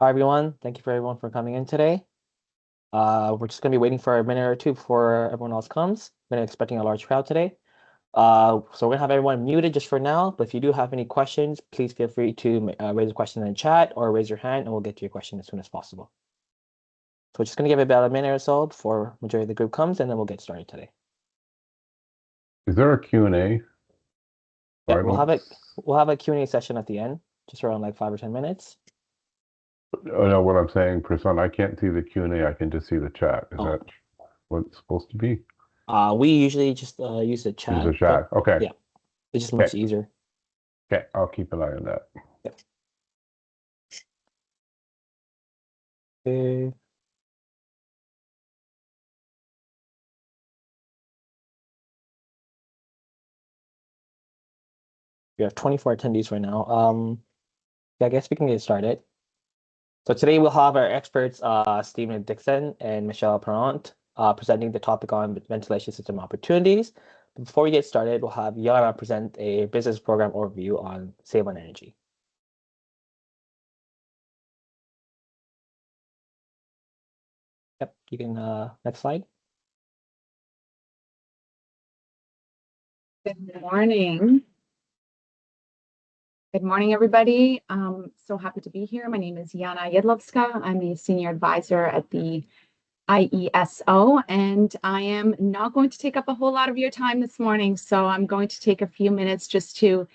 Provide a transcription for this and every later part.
Hi, everyone. Thank you for everyone for coming in today. We're just going to be waiting for a minute or two before everyone else comes. Been expecting a large crowd today. So we're going to have everyone muted just for now. But if you do have any questions, please feel free to raise a question in the chat or raise your hand, and we'll get to your question as soon as possible. So we're just going to give it about a minute or so before majority of the group comes, and then we'll get started today. Is there a Q&A? Yeah, we'll have a Q&A session at the end, just around like 5 or 10 minutes. Oh, no, what I'm saying, Prasanna, I can't see the Q&A. I can just see the chat. Is that what it's supposed to be? We usually just use the chat. Use the chat. Okay. Yeah, it's just much easier. Okay, I'll keep an eye on that. Yep. Okay. We have 24 attendees right now. Yeah, I guess we can get started. So today we'll have our experts, Stephen Dixon and Michelle Perrant, presenting the topic on ventilation system opportunities. But before we get started, we'll have Yana present a business program overview on Save on Energy. Yep, you can, next slide. Good morning. Good morning, everybody. So happy to be here. My name is Yana Jedlovska. I'm a senior advisor at the IESO, and I am not going to take up a whole lot of your time this morning. So I'm going to take a few minutes just to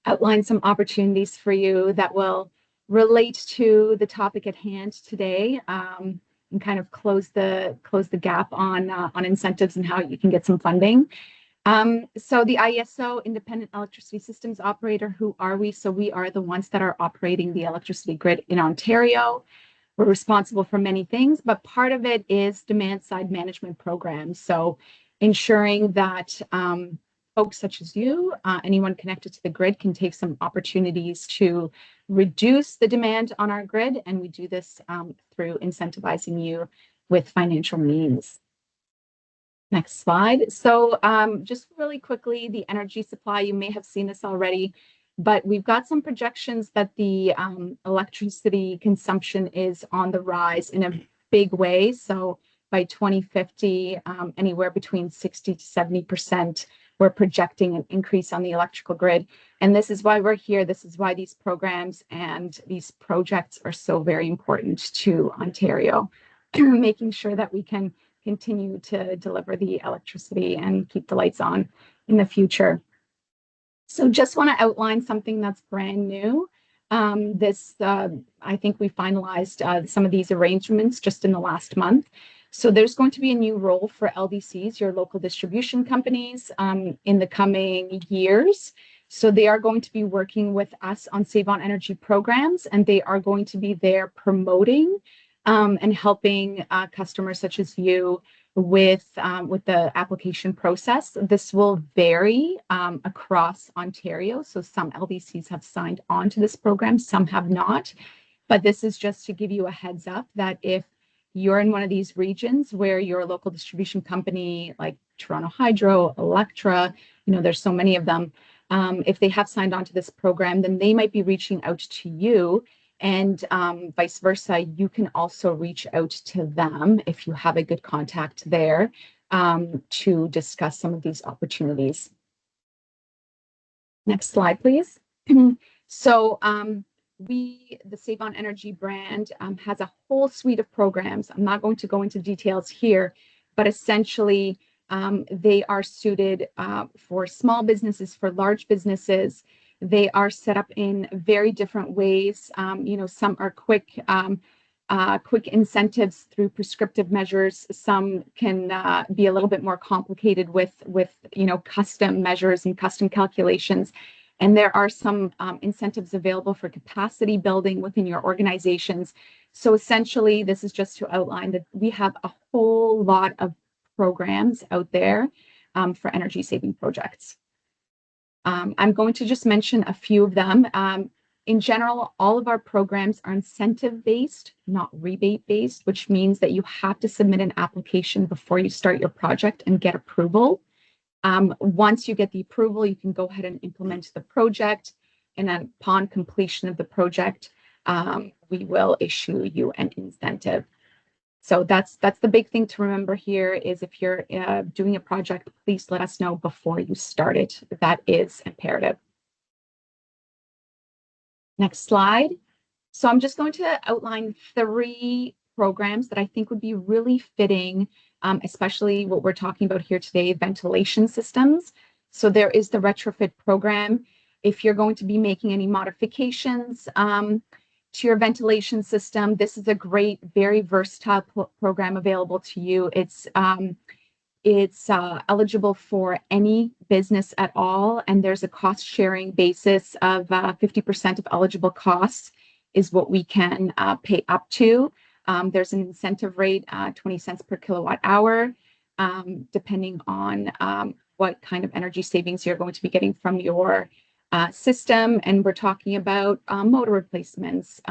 outline some opportunities for you that will relate to the topic at hand today, and kind of close the gap on incentives and how you can get some funding. So the IESO, Independent Electricity Systems Operator, who are we? So we are the ones that are operating the electricity grid in Ontario. We're responsible for many things, but part of it is demand side management programs. So ensuring that folks such as you, anyone connected to the grid, can take some opportunities to reduce the demand on our grid. And we do this through incentivizing you with financial means. Next slide. So just really quickly, the energy supply, you may have seen this already, but we've got some projections that the electricity consumption is on the rise in a big way. So by 2050, anywhere between 60 to 70%, we're projecting an increase on the electrical grid. And this is why we're here. This is why these programs and these projects are so very important to Ontario, making sure that we can continue to deliver the electricity and keep the lights on in the future. So just want to outline something that's brand new. I think we finalized some of these arrangements just in the last month. So there's going to be a new role for LDCs, your local distribution companies, in the coming years. So they are going to be working with us on Save on Energy programs, and they are going to be there promoting and helping customers such as you with the application process. This will vary across Ontario. So some LDCs have signed on to this program, some have not. But this is just to give you a heads up that if you're in one of these regions where your local distribution company, like Toronto Hydro, Electra, there's so many of them, if they have signed on to this program, then they might be reaching out to you. And vice versa, you can also reach out to them if you have a good contact there to discuss some of these opportunities. Next slide, please. So the Save on Energy brand has a whole suite of programs. I'm not going to go into details here, but essentially they are suited for small businesses, for large businesses. They are set up in very different ways. Some are quick incentives through prescriptive measures. Some can be a little bit more complicated with custom measures and custom calculations. And there are some incentives available for capacity building within your organizations. So essentially, this is just to outline that we have a whole lot of programs out there for energy saving projects. I'm going to just mention a few of them. In general, all of our programs are incentive-based, not rebate-based, which means that you have to submit an application before you start your project and get approval. Once you get the approval, you can go ahead and implement the project. And then upon completion of the project, we will issue you an incentive. So that's the big thing to remember here is if you're doing a project, please let us know before you start it. That is imperative. Next slide. So I'm just going to outline 3 programs that I think would be really fitting, especially what we're talking about here today, ventilation systems. So there is the retrofit program. If you're going to be making any modifications to your ventilation system, this is a great, very versatile program available to you. It's eligible for any business at all, and there's a cost sharing basis of 50% of eligible costs is what we can pay up to. There's an incentive rate, 20 cents per kilowatt hour, depending on what kind of energy savings you're going to be getting from your system. And we're talking about motor replacements,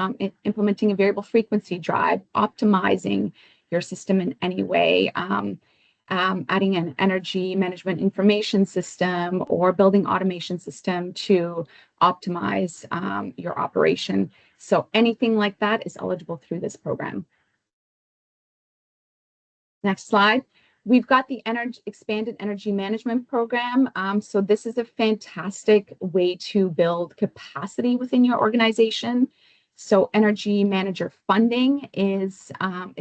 implementing a variable frequency drive, optimizing your system in any way, adding an energy management information system or building automation system to optimize your operation. So anything like that is eligible through this program. Next slide. We've got the expanded energy management program. So this is a fantastic way to build capacity within your organization. So energy manager funding is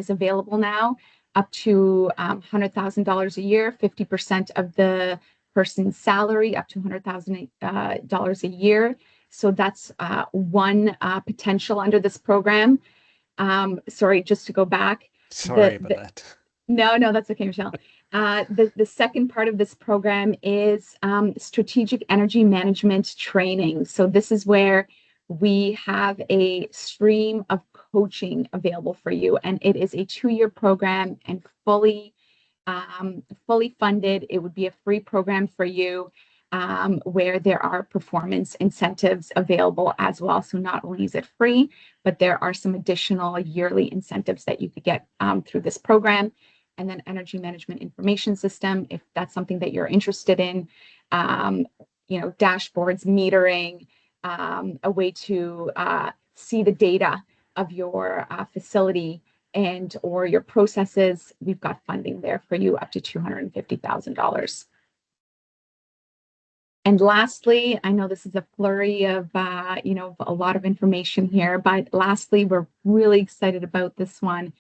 available now, up to $100,000 a year, 50% of the person's salary, up to $100,000 a year. So that's one potential under this program. Sorry, just to go back. Sorry about that. No, that's okay, Michelle. The second part of this program is strategic energy management training. So this is where we have a stream of coaching available for you, and it is a 2-year program and fully funded. It would be a free program for you, where there are performance incentives available as well. So not only is it free, but there are some additional yearly incentives that you could get through this program. And then energy management information system, if that's something that you're interested in, dashboards, metering, a way to see the data of your facility and or your processes, we've got funding there for you up to $250,000. And lastly, I know this is a flurry of, a lot of information here, but lastly, we're really excited about this one.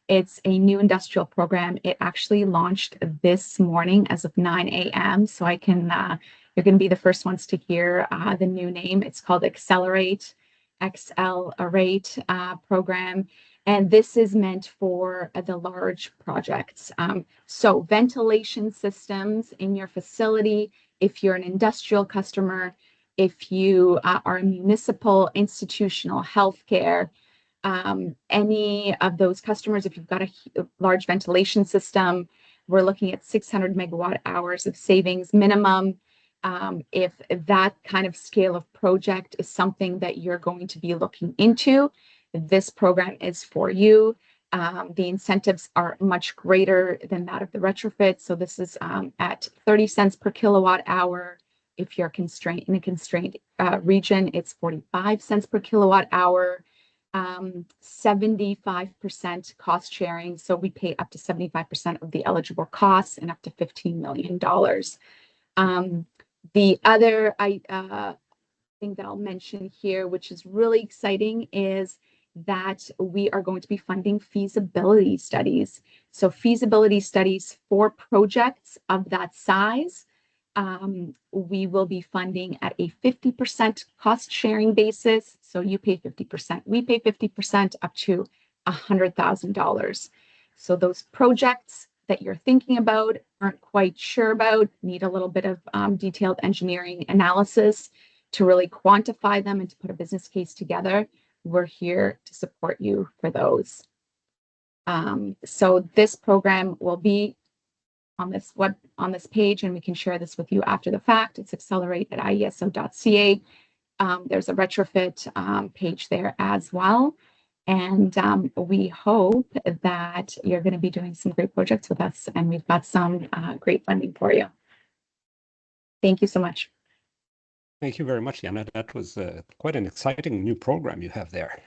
It's a new industrial program. It actually launched this morning as of 9 a.m. So you're going to be the first ones to hear the new name. It's called Accelerate program. And this is meant for the large projects. So ventilation systems in your facility, if you're an industrial customer, if you are a municipal, institutional, healthcare, any of those customers, if you've got a large ventilation system, we're looking at 600 megawatt hours of savings minimum. If that kind of scale of project is something that you're going to be looking into, this program is for you. The incentives are much greater than that of the retrofit. So this is at 30 cents per kilowatt hour. If you're in a constrained region, it's 45 cents per kilowatt hour. 75% cost sharing. So we pay up to 75% of the eligible costs and up to $15 million. The other thing that I'll mention here, which is really exciting, is that we are going to be funding feasibility studies. So feasibility studies for projects of that size, we will be funding at a 50% cost sharing basis. So you pay 50%, we pay 50%, up to $100,000. So those projects that you're thinking about, aren't quite sure about, need a little bit of detailed engineering analysis to really quantify them and to put a business case together, we're here to support you for those. So this program will be on this page, and we can share this with you after the fact. It's accelerate@ieso.ca. There's a retrofit page there as well. And we hope that you're going to be doing some great projects with us, and we've got some great funding for you. Thank you so much. Thank you very much, Jana. That was quite an exciting new program you have there.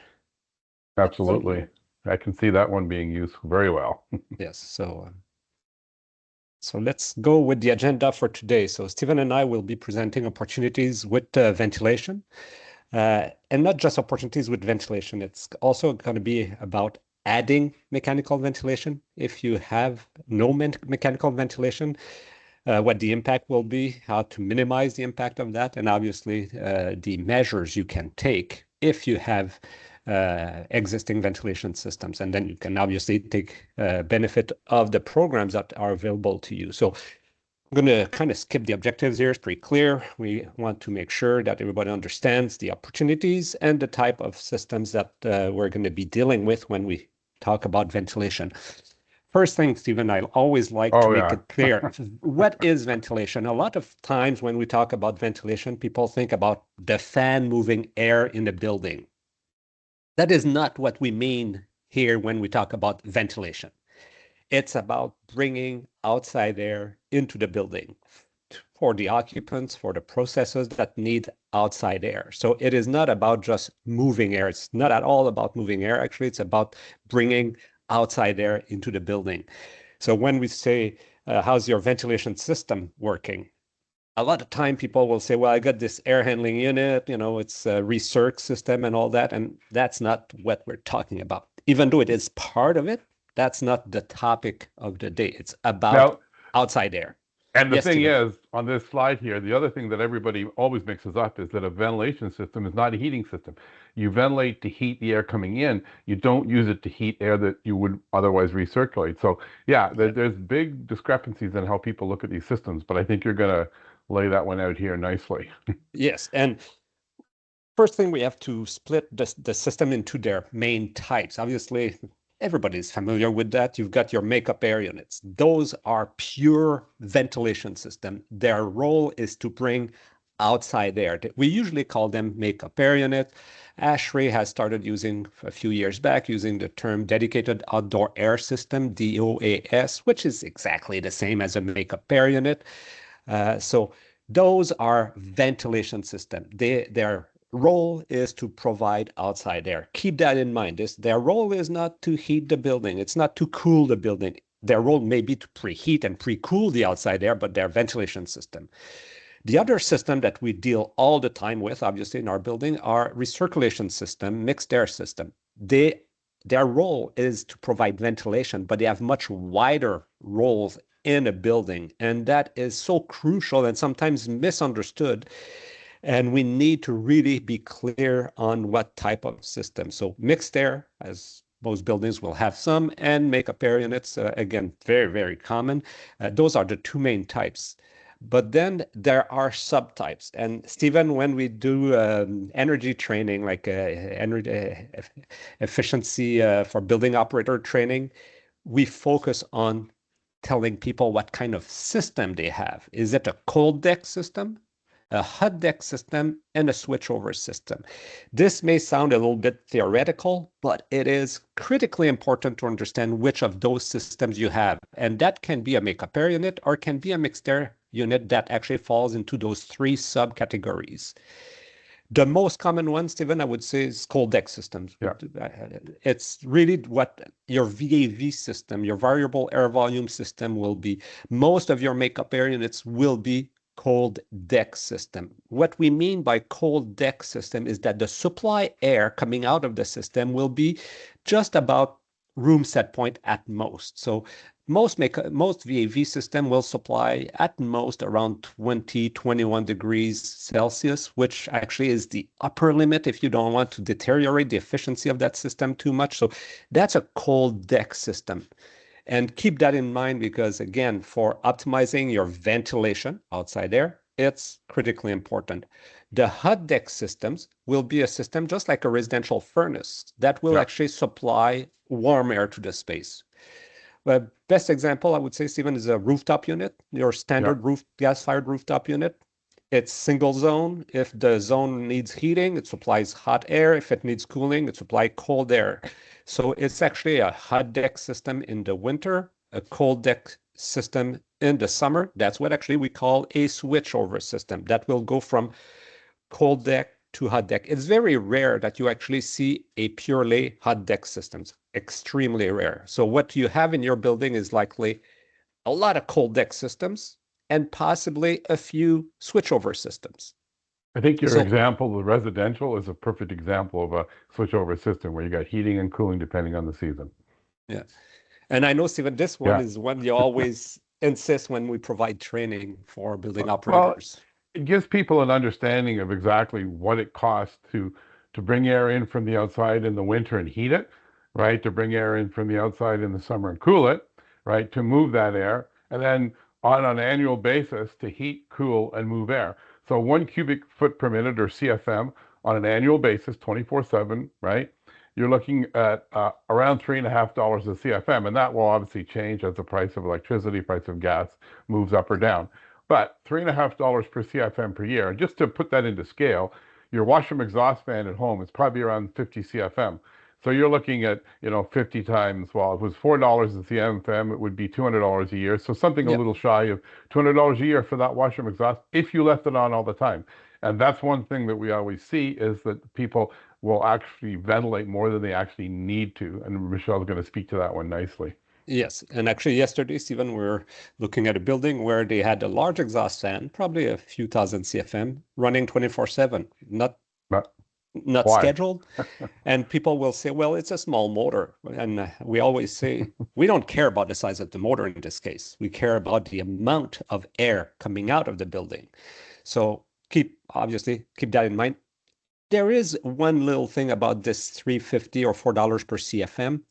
Absolutely. I can see that one being used very well. Yes, so let's go with the agenda for today. So Stephen and I will be presenting opportunities with ventilation, and not just opportunities with ventilation. It's also going to be about adding mechanical ventilation. If you have no mechanical ventilation, what the impact will be, how to minimize the impact of that, and obviously the measures you can take if you have existing ventilation systems. And then you can obviously take benefit of the programs that are available to you. So I'm going to kind of skip the objectives here. It's pretty clear. We want to make sure that everybody understands the opportunities and the type of systems that we're going to be dealing with when we talk about ventilation. First thing, Stephen, I always like to make it clear. What is ventilation? A lot of times when we talk about ventilation, people think about the fan moving air in the building. That is not what we mean here when we talk about ventilation. It's about bringing outside air into the building for the occupants, for the processes that need outside air. So it is not about just moving air. It's not at all about moving air. Actually, it's about bringing outside air into the building. So when we say, how's your ventilation system working? A lot of time people will say, well, I got this air handling unit, it's a recirc system and all that. And that's not what we're talking about. Even though it is part of it, that's not the topic of the day. It's about outside air. And the thing is, on this slide here, the other thing that everybody always mixes up is that a ventilation system is not a heating system. You ventilate to heat the air coming in. You don't use it to heat air that you would otherwise recirculate. So yeah, there's big discrepancies in how people look at these systems, but I think you're going to lay that one out here nicely. Yes, and first thing, we have to split the system into their main types. Obviously, everybody's familiar with that. You've got your makeup air units. Those are pure ventilation system. Their role is to bring outside air. We usually call them makeup air unit. ASHRAE has started using, a few years back, using the term dedicated outdoor air system, DOAS, which is exactly the same as a makeup air unit. So those are ventilation system. Their role is to provide outside air. Keep that in mind. Their role is not to heat the building. It's not to cool the building. Their role may be to preheat and pre-cool the outside air, but their ventilation system. The other system that we deal all the time with, obviously, in our building, are recirculation system, mixed air system. Their role is to provide ventilation, but they have much wider roles in a building. And that is so crucial and sometimes misunderstood. And we need to really be clear on what type of system. So mixed air, as most buildings will have some, and makeup air units, again, very, very common. Those are the two main types. But then there are subtypes. And Stephen, when we do energy training, like energy efficiency for building operator training, we focus on telling people what kind of system they have. Is it a cold deck system, a hot deck system, and a switchover system? This may sound a little bit theoretical, but it is critically important to understand which of those systems you have. And that can be a makeup air unit or can be a mixed air unit that actually falls into those three subcategories. The most common one, Stephen, I would say, is cold deck systems. Yeah. It's really what your VAV system, your variable air volume system will be. Most of your makeup air units will be cold deck system. What we mean by cold deck system is that the supply air coming out of the system will be just about room set point at most. So most VAV system will supply at most around 20, 21 degrees Celsius, which actually is the upper limit if you don't want to deteriorate the efficiency of that system too much. So that's a cold deck system. And keep that in mind because, again, for optimizing your ventilation outside air, it's critically important. The hot deck systems will be a system just like a residential furnace that will actually supply warm air to the space. The best example, I would say, Stephen, is a rooftop unit, your standard gas-fired rooftop unit. It's single zone. If the zone needs heating, it supplies hot air. If it needs cooling, it supplies cold air. So it's actually a hot deck system in the winter, a cold deck system in the summer. That's what actually we call a switchover system that will go from cold deck to hot deck. It's very rare that you actually see a purely hot deck systems, extremely rare. So what you have in your building is likely a lot of cold deck systems and possibly a few switchover systems. I think your So- example, the residential, is a perfect example of a switchover system where you got heating and cooling depending on the season. Yeah. And I know, Stephen, this one Yeah. is one you always insist when we provide training for building Well, operators. It gives people an understanding of exactly what it costs to bring air in from the outside in the winter and heat it, right? To bring air in from the outside in the summer and cool it, right? To move that air, and then on an annual basis to heat, cool, and move air. So 1 cubic foot per minute, or CFM, on an annual basis, 24/7, right? You're looking at around $3.50 a CFM, and that will obviously change as the price of electricity, price of gas moves up or down. But $3.50 per CFM per year. And just to put that into scale, your washroom exhaust fan at home is probably around 50 CFM. So you're looking at, 50 times, well, if it was $4 a CFM, it would be $200 a year. So something a Yep. little shy of $200 a year for that washroom exhaust if you left it on all the time. And that's one thing that we always see, is that people will actually ventilate more than they actually need to. And Michelle's going to speak to that one nicely. Yes, and actually yesterday, Stephen, we were looking at a building where they had a large exhaust fan, probably a few thousand CFM, running 24/7, not Why? scheduled. And people will say, well, it's a small motor. And we always say, we don't care about the size of the motor in this case. We care about the amount of air coming out of the building. So obviously keep that in mind. There is one little thing about this $3.50 or $4 per CFM.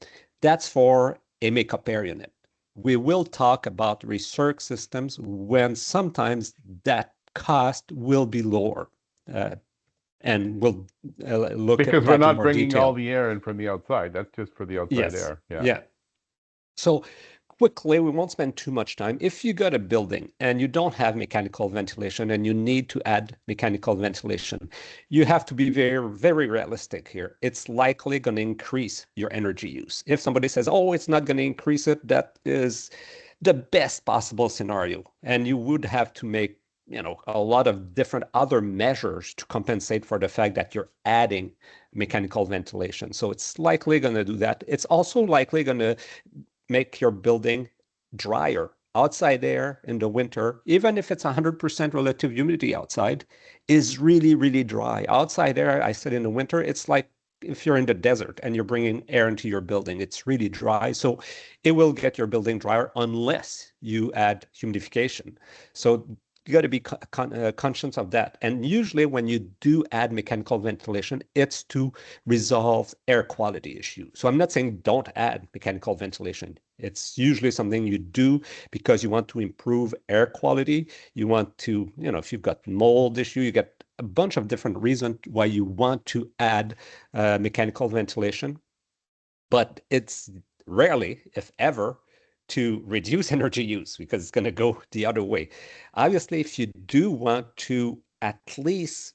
That's for a makeup air unit. We will talk about recirc systems when sometimes that cost will be lower. And we'll look at Because that we're in not more bringing detail. all the air in from the outside. That's just for the outside Yes. air. Yeah. So quickly, we won't spend too much time. If you got a building and you don't have mechanical ventilation and you need to add mechanical ventilation, you have to be very, very realistic here. It's likely going to increase your energy use. If somebody says, oh, it's not going to increase it, that is the best possible scenario. And you would have to make a lot of different other measures to compensate for the fact that you're adding mechanical ventilation. So it's likely going to do that. It's also likely going to make your building drier. Outside air in the winter, even if it's 100% relative humidity outside, is really, really dry. Outside air, I said in the winter, it's like if you're in the desert and you're bringing air into your building, it's really dry. So it will get your building drier unless you add humidification. So you got to be conscious of that. And usually when you do add mechanical ventilation, it's to resolve air quality issues. So I'm not saying don't add mechanical ventilation. It's usually something you do because you want to improve air quality. You want to, if you've got mold issue, you get a bunch of different reasons why you want to add mechanical ventilation. But it's rarely, if ever, to reduce energy use, because it's going to go the other way. Obviously, if you do want to at least,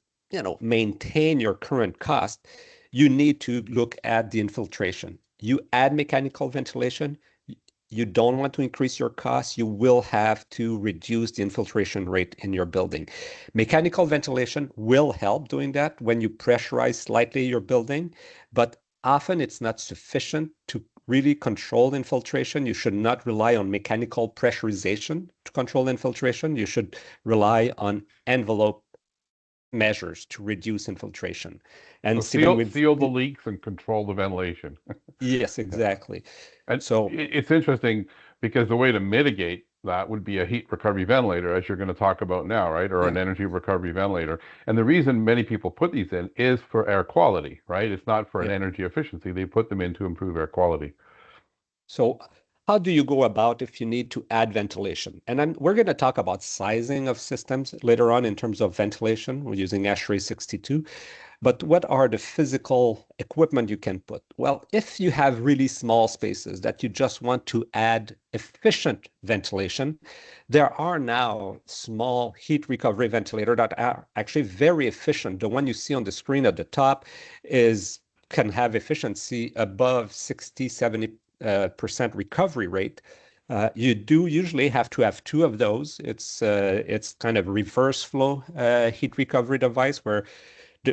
maintain your current cost, you need to look at the infiltration. You add mechanical ventilation, you don't want to increase your costs, you will have to reduce the infiltration rate in your building. Mechanical ventilation will help doing that when you pressurize slightly your building, but often it's not sufficient to really control infiltration. You should not rely on mechanical pressurization to control infiltration. You should rely on envelope measures to reduce infiltration. And So seal the leaks and control the ventilation. Yes, exactly. And so it's interesting because the way to mitigate that would be a heat recovery ventilator, as you're going to talk about now, right? Or an energy recovery ventilator. And the reason many people put these in is for air quality, right? It's not for an energy efficiency. They put them in to improve air quality. So how do you go about if you need to add ventilation? And we're going to talk about sizing of systems later on in terms of ventilation. We're using ASHRAE 62. But what are the physical equipment you can put? Well, if you have really small spaces that you just want to add efficient ventilation, there are now small heat recovery ventilators that are actually very efficient. The one you see on the screen at the top can have efficiency above 60, 70% recovery rate. You do usually have to have two of those. It's kind of reverse flow heat recovery device where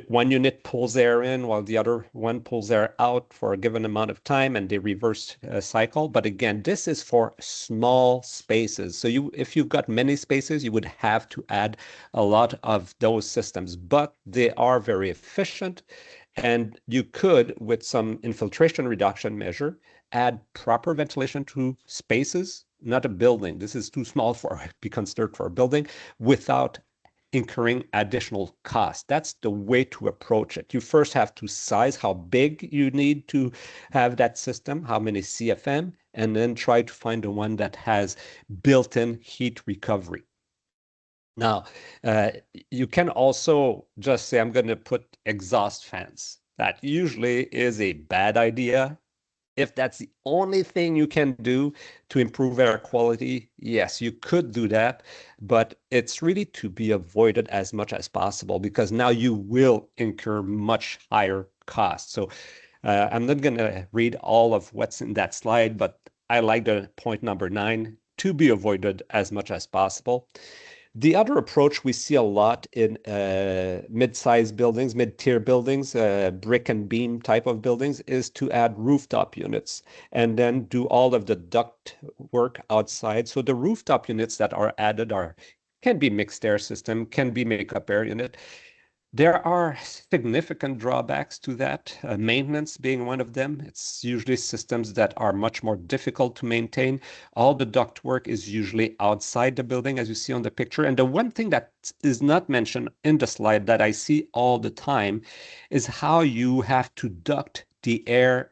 one unit pulls air in while the other one pulls air out for a given amount of time, and they reverse cycle. But again, this is for small spaces. So if you've got many spaces, you would have to add a lot of those systems, but they are very efficient. And you could, with some infiltration reduction measure, add proper ventilation to spaces, not a building. This is too small for be considered for a building, without incurring additional cost. That's the way to approach it. You first have to size how big you need to have that system, how many CFM, and then try to find the one that has built-in heat recovery. Now, you can also just say, I'm going to put exhaust fans. That usually is a bad idea. If that's the only thing you can do to improve air quality, yes, you could do that, but it's really to be avoided as much as possible, because now you will incur much higher costs. So I'm not going to read all of what's in that slide, but I like the point number 9, to be avoided as much as possible. The other approach we see a lot in mid-sized buildings, mid-tier buildings, brick and beam type of buildings, is to add rooftop units and then do all of the duct work outside. So the rooftop units that are added can be mixed air system, can be makeup air unit. There are significant drawbacks to that, maintenance being one of them. It's usually systems that are much more difficult to maintain. All the ductwork is usually outside the building, as you see on the picture. And the one thing that is not mentioned in the slide that I see all the time is how you have to duct the air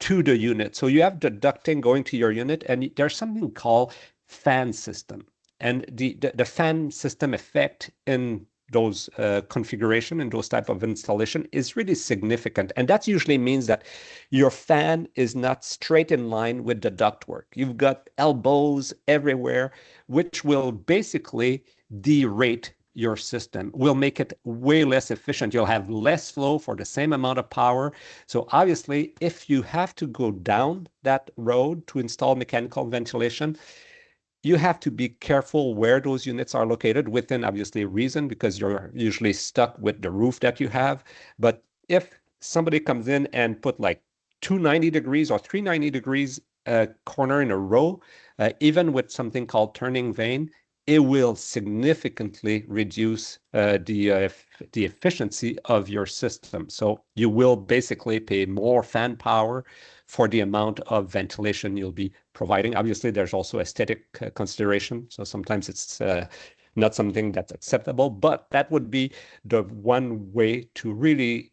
to the unit. So you have the ducting going to your unit, and there's something called fan system. And the fan system effect in those configuration and those type of installation is really significant. And that usually means that your fan is not straight in line with the ductwork. You've got elbows everywhere, which will basically derate your system, will make it way less efficient. You'll have less flow for the same amount of power. So obviously, if you have to go down that road to install mechanical ventilation, you have to be careful where those units are located within, obviously, reason, because you're usually stuck with the roof that you have. But if somebody comes in and put like 290 degrees or 390 degrees corner in a row, even with something called turning vane, it will significantly reduce the efficiency of your system. So you will basically pay more fan power for the amount of ventilation you'll be providing. Obviously, there's also aesthetic consideration. So sometimes it's not something that's acceptable, but that would be the one way to really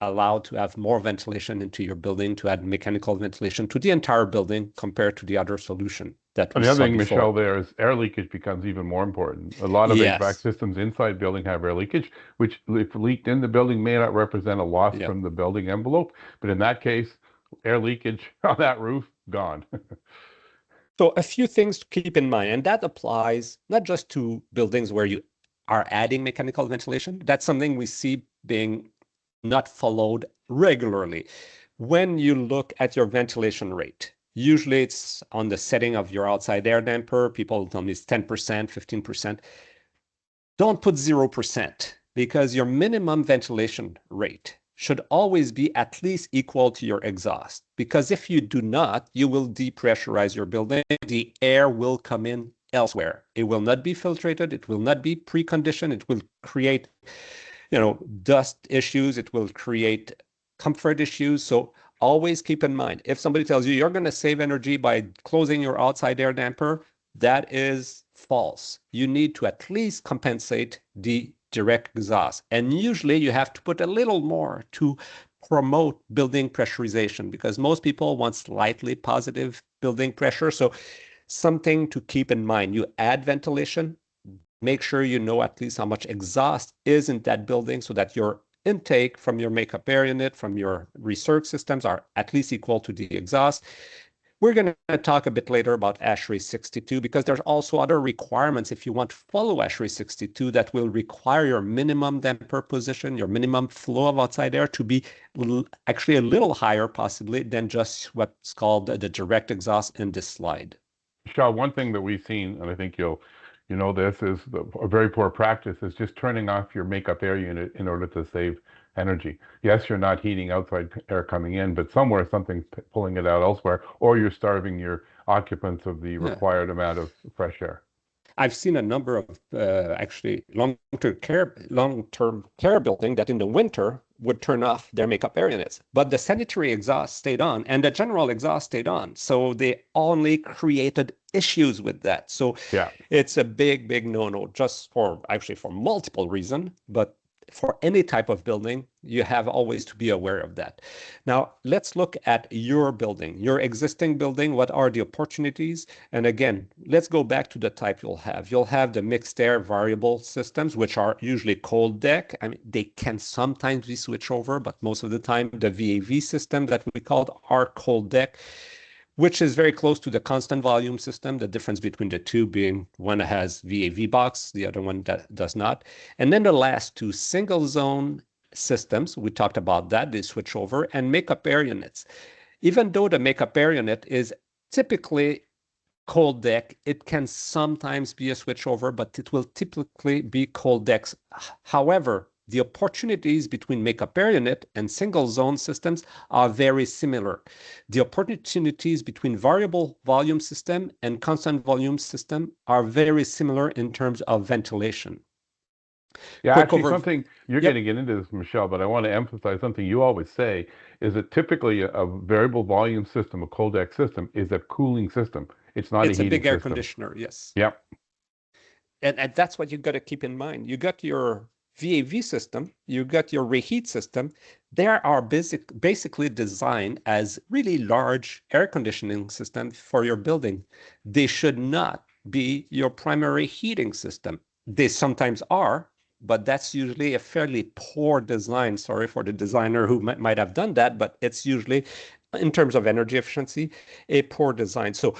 allow to have more ventilation into your building, to add mechanical ventilation to the entire building compared to the other solution that we the other saw thing, before. Michel, there is air leakage becomes even more important. A lot of Yes. HVAC systems inside building have air leakage, which if leaked in the building may not represent a loss Yeah. from the building envelope. But in that case, air leakage on that roof, gone. So a few things to keep in mind, and that applies not just to buildings where you are adding mechanical ventilation. That's something we see being not followed regularly. When you look at your ventilation rate, usually it's on the setting of your outside air damper. People tell me it's 10%, 15%. Don't put 0%, because your minimum ventilation rate should always be at least equal to your exhaust. Because if you do not, you will depressurize your building. The air will come in elsewhere. It will not be filtrated. It will not be preconditioned. It will create, dust issues. It will create comfort issues. So always keep in mind, if somebody tells you you're going to save energy by closing your outside air damper, that is false. You need to at least compensate the direct exhaust. And usually you have to put a little more to promote building pressurization, because most people want slightly positive building pressure. So something to keep in mind, you add ventilation, make sure you know at least how much exhaust is in that building, so that your intake from your makeup air unit, from your recirc systems are at least equal to the exhaust. We're going to talk a bit later about ASHRAE 62, because there's also other requirements if you want to follow ASHRAE 62 that will require your minimum damper position, your minimum flow of outside air to be actually a little higher possibly than just what's called the direct exhaust in this slide. Michel, one thing that we've seen, and I think you'll You know, this is a very poor practice, is just turning off your makeup air unit in order to save energy. Yes, you're not heating outside air coming in, but somewhere something's pulling it out elsewhere, or you're starving your occupants of the required amount of fresh air. I've seen a number of actually long-term care building that in the winter would turn off their makeup air units, but the sanitary exhaust stayed on and the general exhaust stayed on. So they only created issues with that. So Yeah. it's a big no-no, just for multiple reasons, but for any type of building, you have always to be aware of that. Now, let's look at your building, your existing building. What are the opportunities? And again, let's go back to the type you'll have. You'll have the mixed air variable systems, which are usually cold deck. I mean, they can sometimes be switched over, but most of the time, the VAV system that we called are cold deck, which is very close to the constant volume system. The difference between the two being one has VAV box, the other one that does not. And then the last two single zone systems, we talked about that, they switch over, and makeup air units. Even though the makeup air unit is typically cold deck, it can sometimes be a switchover, but it will typically be cold decks. However, the opportunities between makeup air unit and single zone systems are very similar. The opportunities between variable volume system and constant volume system are very similar in terms of ventilation. Yeah, Quick actually, over- something you're Yep. going to get into this, Michelle, but I want to emphasize something you always say is that typically a variable volume system, a cold deck system, is a cooling system. It's not It's a a heating big air system. conditioner, yes. Yep. And that's what you got to keep in mind. You got your VAV system, you got your reheat system. They are basically designed as really large air conditioning systems for your building. They should not be your primary heating system. They sometimes are, but that's usually a fairly poor design. Sorry for the designer who might have done that, but it's usually, in terms of energy efficiency, a poor design. So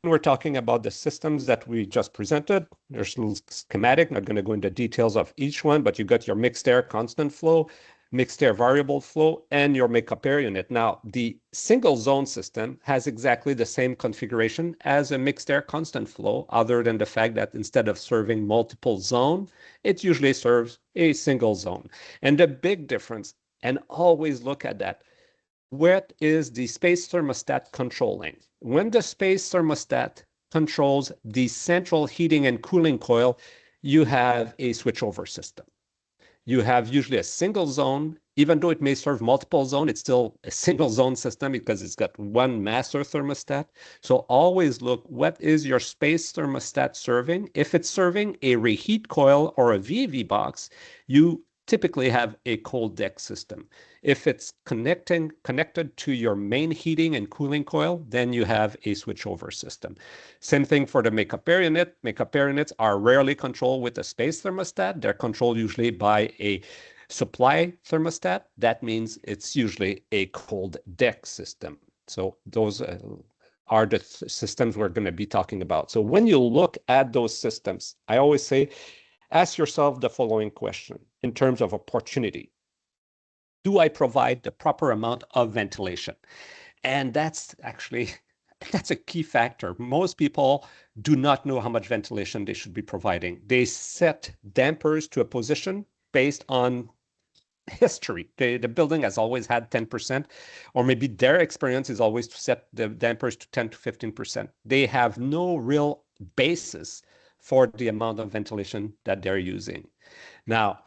we're talking about the systems that we just presented. There's a little schematic, not going to go into details of each one, but you got your mixed air constant flow, mixed air variable flow, and your makeup air unit. Now, the single zone system has exactly the same configuration as a mixed air constant flow, other than the fact that instead of serving multiple zone, it usually serves a single zone. And the big difference, and always look at that, what is the space thermostat controlling? When the space thermostat controls the central heating and cooling coil, you have a switchover system. You have usually a single zone. Even though it may serve multiple zones, it's still a single zone system because it's got one master thermostat. So always look, what is your space thermostat serving? If it's serving a reheat coil or a VAV box, you typically have a cold deck system. If it's connected to your main heating and cooling coil, then you have a switchover system. Same thing for the makeup air unit. Makeup air units are rarely controlled with a space thermostat. They're controlled usually by a supply thermostat. That means it's usually a cold deck system. So those are the systems we're going to be talking about. So when you look at those systems, I always say, ask yourself the following question in terms of opportunity. Do I provide the proper amount of ventilation? And that's a key factor. Most people do not know how much ventilation they should be providing. They set dampers to a position based on history. The building has always had 10%, or maybe their experience is always to set the dampers to 10 to 15%. They have no real basis for the amount of ventilation that they're using. Now,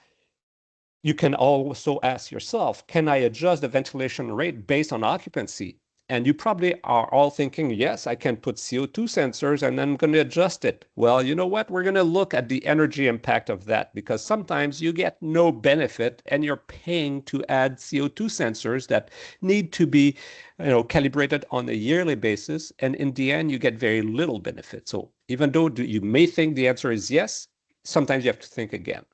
you can also ask yourself, can I adjust the ventilation rate based on occupancy? And you probably are all thinking, yes, I can put CO2 sensors and then I'm going to adjust it. Well, you know what? We're going to look at the energy impact of that, because sometimes you get no benefit and you're paying to add CO2 sensors that need to be, calibrated on a yearly basis. And in the end, you get very little benefit. So even though you may think the answer is yes, sometimes you have to think again.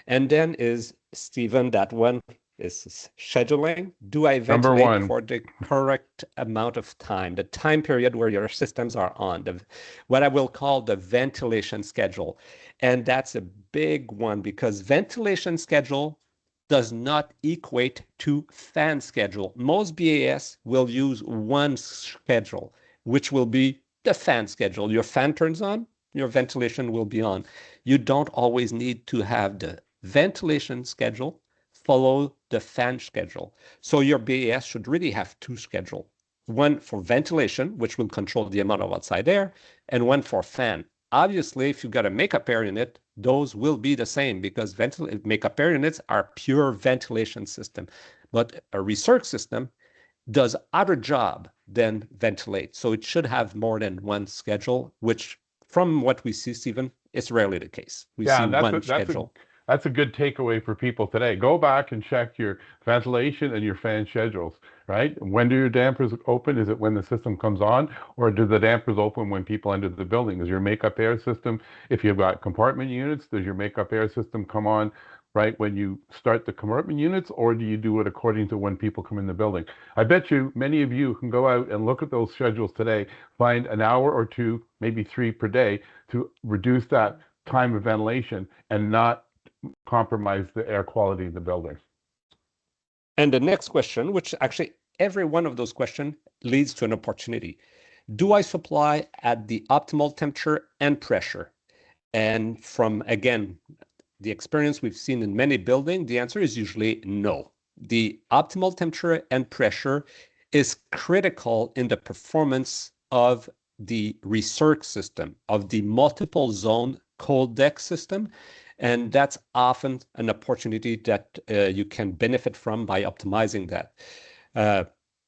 And then is, Stephen, that one is scheduling. Do I ventilate for the correct amount of time, the time period where your systems are on, what I will call the ventilation schedule? And that's a big one, because ventilation schedule does not equate to fan schedule. Most BAS will use one schedule, which will be the fan schedule. Your fan turns on, your ventilation will be on. You don't always need to have the ventilation schedule follow the fan schedule. So your BAS should really have two schedules. One for ventilation, which will control the amount of outside air, and one for fan. Obviously, if you've got a makeup air unit, those will be the same because makeup air units are pure ventilation system. But a recirc system does other job than ventilate. So it should have more than one schedule, which from what we see, Stephen, it's rarely the case. We see one schedule. That's a good takeaway for people today. Go back and check your ventilation and your fan schedules, right? When do your dampers open? Is it when the system comes on, or do the dampers open when people enter the building? Is your makeup air system, if you've got compartment units, does your makeup air system come on right when you start the compartment units, or do you do it according to when people come in the building? I bet you many of you can go out and look at those schedules today, find an hour or two, maybe 3 per day to reduce that time of ventilation and not compromise the air quality of the building. And the next question, which actually every one of those questions leads to an opportunity. Do I supply at the optimal temperature and pressure? And from, again, the experience we've seen in many buildings, the answer is usually no. The optimal temperature and pressure is critical in the performance of the recirc system, of the multiple zone cold deck system. And that's often an opportunity that you can benefit from by optimizing that.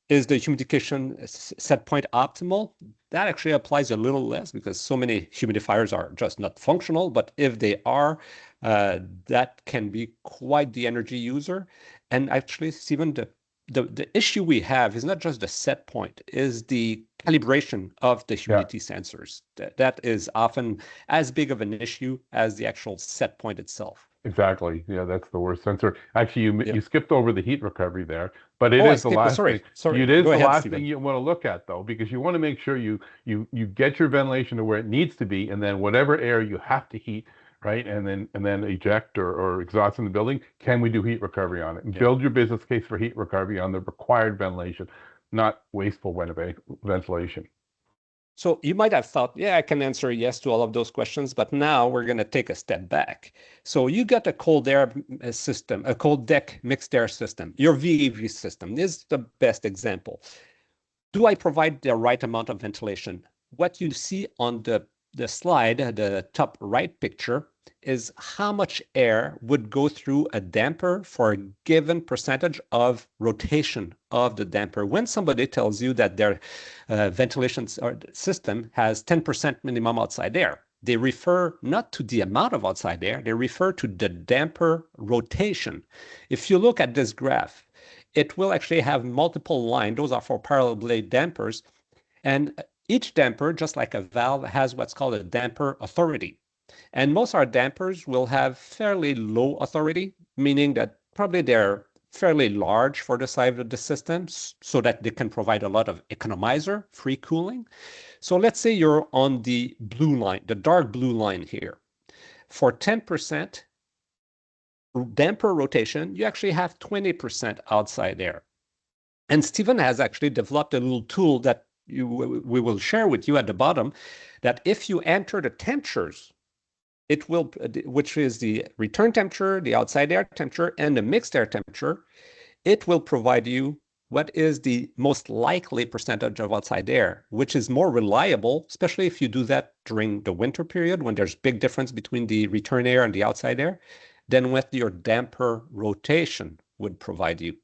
Is the humidification set point optimal? That actually applies a little less because so many humidifiers are just not functional. But if they are, that can be quite the energy user. And actually, Stephen, the issue we have is not just the set point, is the calibration of the humidity sensors. That is often as big of an issue as the actual set point itself. Exactly. Yeah, that's the worst sensor. Actually, you skipped over the heat recovery there, but it is the last thing. It is the last thing you want to look at, though, because you want to make sure you get your ventilation to where it needs to be, and then whatever air you have to heat, right, and then eject or exhaust in the building, can we do heat recovery on it? And build your business case for heat recovery on the required ventilation, not wasteful ventilation. So you might have thought, yeah, I can answer yes to all of those questions, but now we're going to take a step back. So you got a cold air system, a cold deck mixed air system. Your VAV system is the best example. Do I provide the right amount of ventilation? What you see on the slide, the top right picture, is how much air would go through a damper for a given percentage of rotation of the damper. When somebody tells you that their ventilation system has 10% minimum outside air, they refer not to the amount of outside air, they refer to the damper rotation. If you look at this graph, it will actually have multiple lines. Those are for parallel blade dampers. And each damper, just like a valve, has what's called a damper authority. And most of our dampers will have fairly low authority, meaning that probably they're fairly large for the size of the system so that they can provide a lot of economizer, free cooling. So let's say you're on the blue line, the dark blue line here. For 10% damper rotation, you actually have 20% outside air. And Stephen has actually developed a little tool that we will share with you at the bottom, that if you enter the temperatures, it will, which is the return temperature, the outside air temperature, and the mixed air temperature, it will provide you what is the most likely percentage of outside air, which is more reliable, especially if you do that during the winter period when there's big difference between the return air and the outside air, than what your damper rotation would provide you.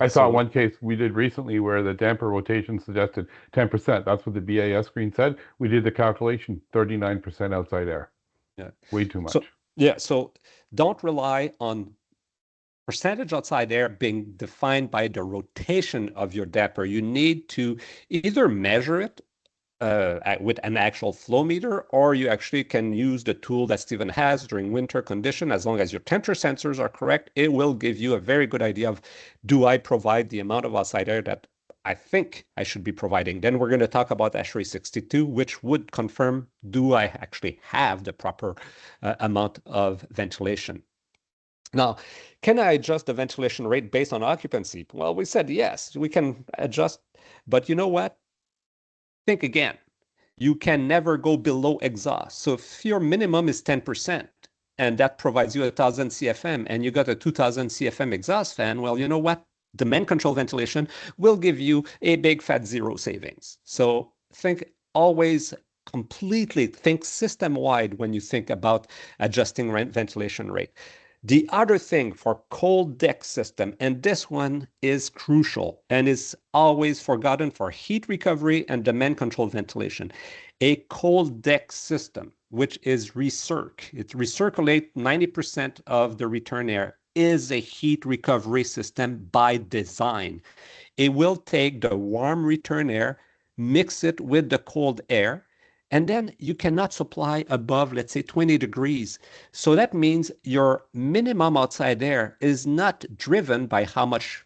I saw one case we did recently where the damper rotation suggested 10%. That's what the BAS screen said. We did the calculation, 39% outside air. Yeah. Way too much. So don't rely on percentage outside air being defined by the rotation of your damper. You need to either measure it with an actual flow meter, or you actually can use the tool that Stephen has during winter condition. As long as your temperature sensors are correct, it will give you a very good idea of, do I provide the amount of outside air that I think I should be providing? Then we're going to talk about ASHRAE 62, which would confirm, do I actually have the proper amount of ventilation? Now, can I adjust the ventilation rate based on occupancy? Well, we said yes, we can adjust, but you know what? Think again. you can never go below exhaust. So if your minimum is 10%, and that provides you 1,000 CFM, and you got a 2,000 CFM exhaust fan, well, you know what? Demand control ventilation will give you a big fat zero savings. So think always completely, think system-wide when you think about adjusting ventilation rate. The other thing for cold deck system, and this one is crucial and is always forgotten for heat recovery and demand control ventilation. A cold deck system, which is recirc, it recirculates 90% of the return air, is a heat recovery system by design. It will take the warm return air, mix it with the cold air, and then you cannot supply above, let's say, 20 degrees. So that means your minimum outside air is not driven by how much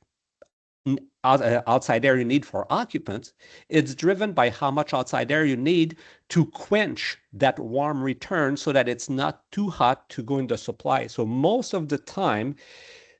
outside air you need for occupants. It's driven by how much outside air you need to quench that warm return so that it's not too hot to go in the supply. So most of the time,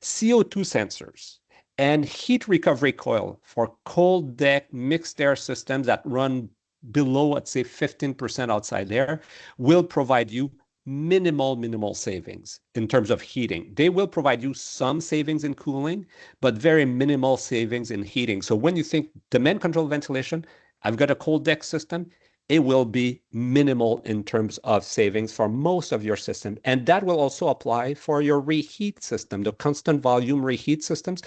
CO2 sensors and heat recovery coil for cold deck mixed air systems that run below, let's say, 15% outside air will provide you minimal savings in terms of heating. They will provide you some savings in cooling, but very minimal savings in heating. So when you think demand control ventilation, I've got a cold deck system, it will be minimal in terms of savings for most of your system. And that will also apply for your reheat system. The constant volume reheat systems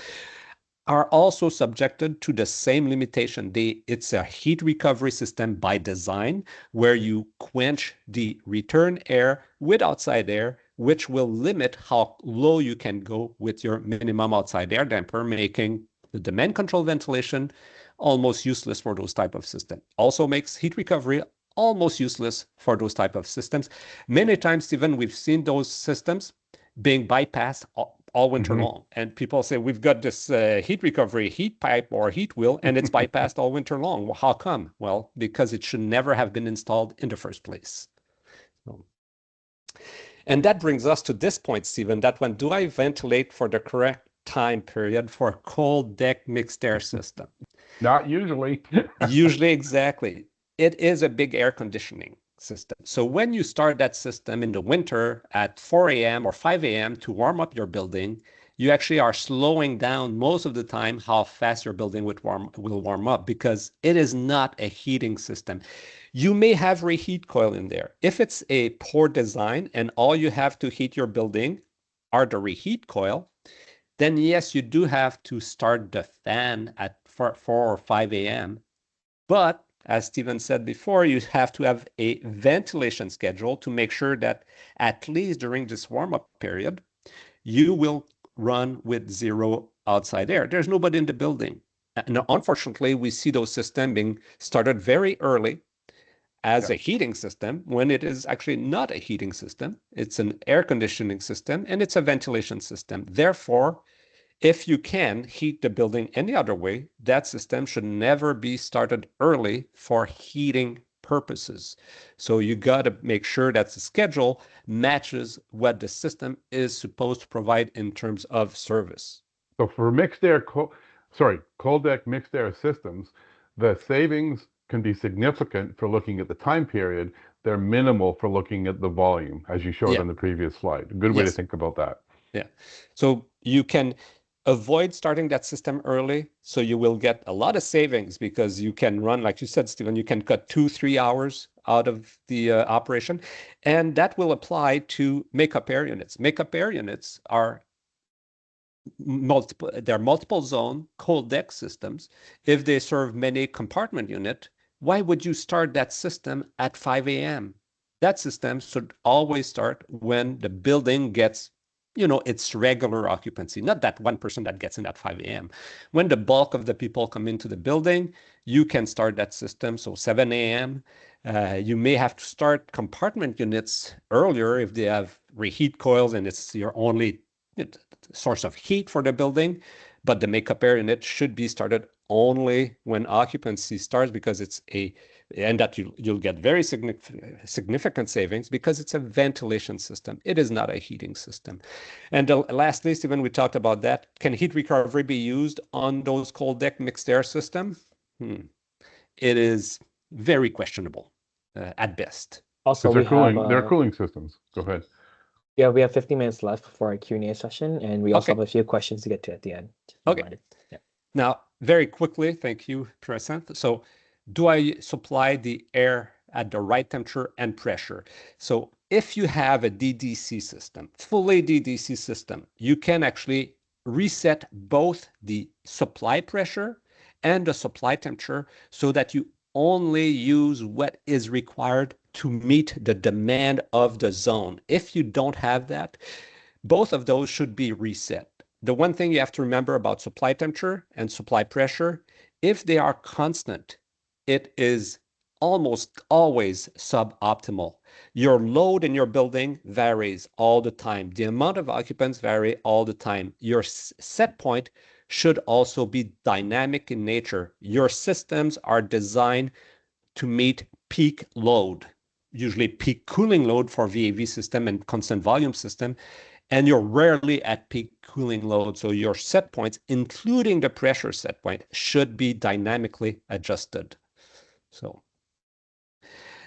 are also subjected to the same limitation. It's a heat recovery system by design where you quench the return air with outside air, which will limit how low you can go with your minimum outside air damper, making the demand control ventilation almost useless for those type of systems. Also makes heat recovery almost useless for those type of systems. Many times, Stephen, we've seen those systems being bypassed all winter long. And people say, we've got this heat recovery heat pipe or heat wheel, and it's bypassed all winter long. Well, how come? Well, because it should never have been installed in the first place. And that brings us to this point, Stephen, that when do I ventilate for the correct time period for a cold deck mixed air system? Not usually. Usually, exactly. It is a big air conditioning system. So when you start that system in the winter at 4 a.m. or 5 a.m. to warm up your building, you actually are slowing down most of the time how fast your building will warm up because it is not a heating system. You may have reheat coil in there. If it's a poor design and all you have to heat your building are the reheat coil, then yes, you do have to start the fan at 4 or 5 a.m. But as Stephen said before, you have to have a ventilation schedule to make sure that at least during this warm-up period, you will run with zero outside air. There's nobody in the building. And unfortunately, we see those systems being started very early as a heating system when it is actually not a heating system. It's an air conditioning system and it's a ventilation system. Therefore, if you can heat the building any other way, that system should never be started early for heating purposes. So you got to make sure that the schedule matches what the system is supposed to provide in terms of service. So for cold deck mixed air systems, the savings can be significant for looking at the time period. They're minimal for looking at the volume, as you showed on the previous slide. A good way to think about that. Yeah. So you can avoid starting that system early, so you will get a lot of savings because you can run, like you said, Stephen, you can cut 2-3 hours out of the operation, and that will apply to makeup air units. Makeup air units are multiple zone cold deck systems. If they serve many compartment unit, why would you start that system at 5 a.m.? That system should always start when the building gets its regular occupancy, not that 1% that gets in at 5 a.m. When the bulk of the people come into the building, you can start that system. So 7 a.m. You may have to start compartment units earlier if they have reheat coils and it's your only source of heat for the building. But the makeup air unit should be started only when occupancy starts because and that you'll get very significant savings because it's a ventilation system. It is not a heating system. And lastly, Stephen, we talked about that. Can heat recovery be used on those cold deck mixed air system? It is very questionable. at best. Also, Because we they're have cooling systems. Go ahead. yeah, we have 50 minutes left for our Q&A session, and we also Okay. have a few questions to get to at the end. Just Okay. reminded. Yeah. Now, very quickly, thank you, Prasanth. So do I supply the air at the right temperature and pressure? So if you have a DDC system, fully DDC system, you can actually reset both the supply pressure and the supply temperature so that you only use what is required to meet the demand of the zone. If you don't have that, both of those should be reset. The one thing you have to remember about supply temperature and supply pressure, if they are constant, it is almost always suboptimal. Your load in your building varies all the time. The amount of occupants vary all the time. Your set point should also be dynamic in nature. Your systems are designed to meet peak load, usually peak cooling load for VAV system and constant volume system, and you're rarely at peak cooling load. So your set points, including the pressure set point, should be dynamically adjusted. So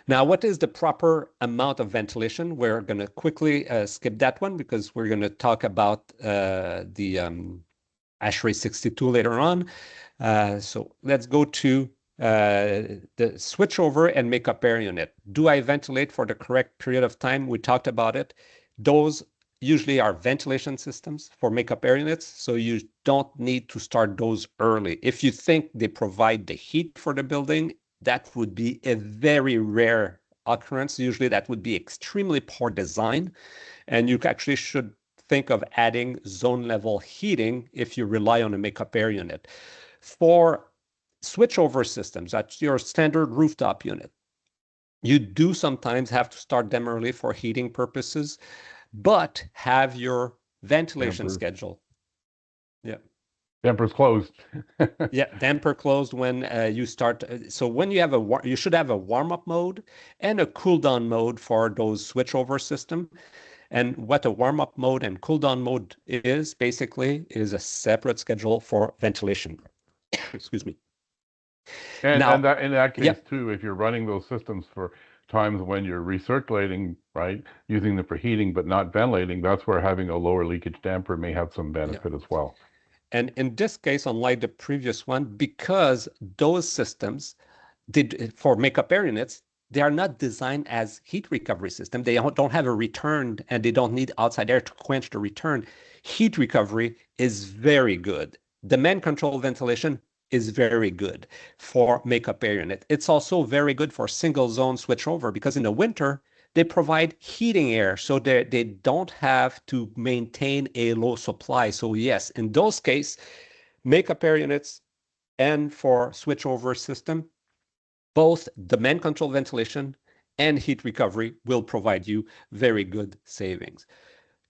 now, what is the proper amount of ventilation? We're going to quickly skip that one because we're going to talk about the ASHRAE 62 later on. So let's go to the switchover and makeup air unit. Do I ventilate for the correct period of time? We talked about it. Those usually are ventilation systems for makeup air units, so you don't need to start those early. If you think they provide the heat for the building, that would be a very rare occurrence. Usually that would be extremely poor design, and you actually should think of adding zone level heating if you rely on a makeup air unit. For switchover systems, that's your standard rooftop unit. You do sometimes have to start them early for heating purposes, but have your ventilation Dampers. schedule. Yeah. Dampers closed. Yeah, damper closed when you start. So when you have you should have a warm-up mode and a cool-down mode for those switchover system. And what a warm-up mode and cool-down mode is basically is a separate schedule for ventilation. Excuse me. And Now, that in that case yep. too, if you're running those systems for times when you're recirculating, right, using them for heating but not ventilating, that's where having a lower leakage damper may have some benefit as well. And in this case, unlike the previous one, because those systems did for makeup air units, they are not designed as heat recovery system. They don't have a return and they don't need outside air to quench the return. Heat recovery is very good. Demand control ventilation is very good for makeup air unit. It's also very good for single zone switchover because in the winter, they provide heating air so they don't have to maintain a low supply. So yes, in those cases, makeup air units and for switchover system, both demand control ventilation and heat recovery will provide you very good savings.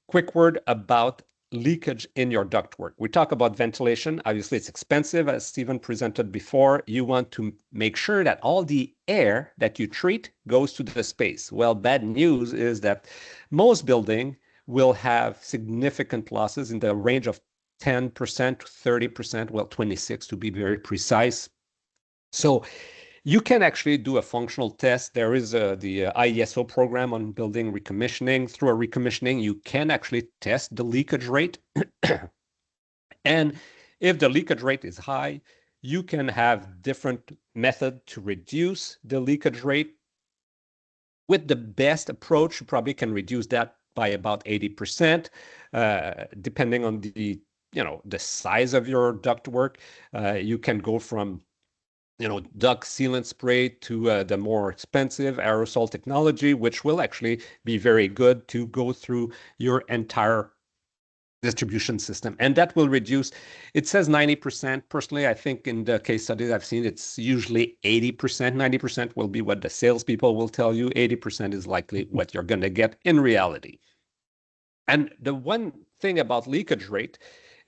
Quick word about leakage in your ductwork. We talk about ventilation. Obviously, it's expensive, as Stephen presented before. You want to make sure that all the air that you treat goes to the space. Well, bad news is that most buildings will have significant losses in the range of 10% to 30%, well, 26 to be very precise. So you can actually do a functional test. There is the IESO program on building recommissioning. Through a recommissioning, you can actually test the leakage rate. And if the leakage rate is high, you can have different method to reduce the leakage rate. With the best approach, you probably can reduce that by about 80%, depending on the size of your ductwork. You can go from duct sealant spray to the more expensive aerosol technology, which will actually be very good to go through your entire distribution system. And that will reduce, it says 90%. Personally, I think in the case studies I've seen, it's usually 80%. 90% will be what the salespeople will tell you. 80% is likely what you're going to get in reality. And the one thing about leakage rate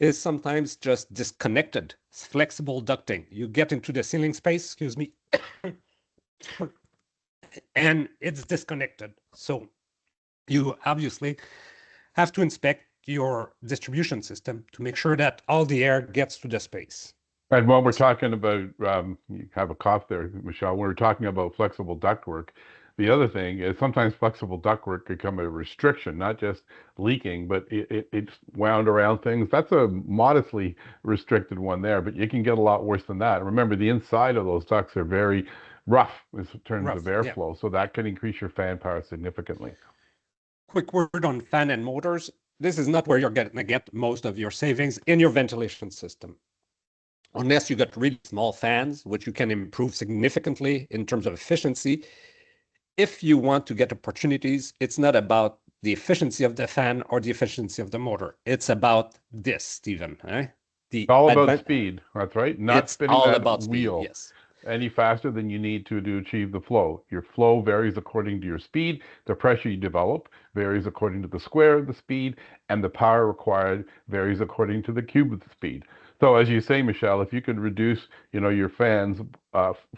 is sometimes just disconnected. It's flexible ducting. You get into the ceiling space, excuse me, and it's disconnected. So you obviously have to inspect your distribution system to make sure that all the air gets to the space. And when we're talking about, you have a cough there, Michelle, when we're talking about flexible ductwork, the other thing is sometimes flexible ductwork can become a restriction, not just leaking, but it's wound around things. That's a modestly restricted one there, but you can get a lot worse than that. Remember, the inside of those ducts are very rough in terms of airflow, so that can increase your fan power significantly. Quick word on fan and motors. This is not where you're going to get most of your savings in your ventilation system. Unless you got really small fans, which you can improve significantly in terms of efficiency. If you want to get opportunities, it's not about the efficiency of the fan or the efficiency of the motor. It's about this, Stephen. It's all about speed. That's right. Not spinning all that about wheel speed, yes. any faster than you need to achieve the flow. Your flow varies according to your speed. The pressure you develop varies according to the square of the speed, and the power required varies according to the cube of the speed. So as you say, Michelle, if you could reduce, your fans'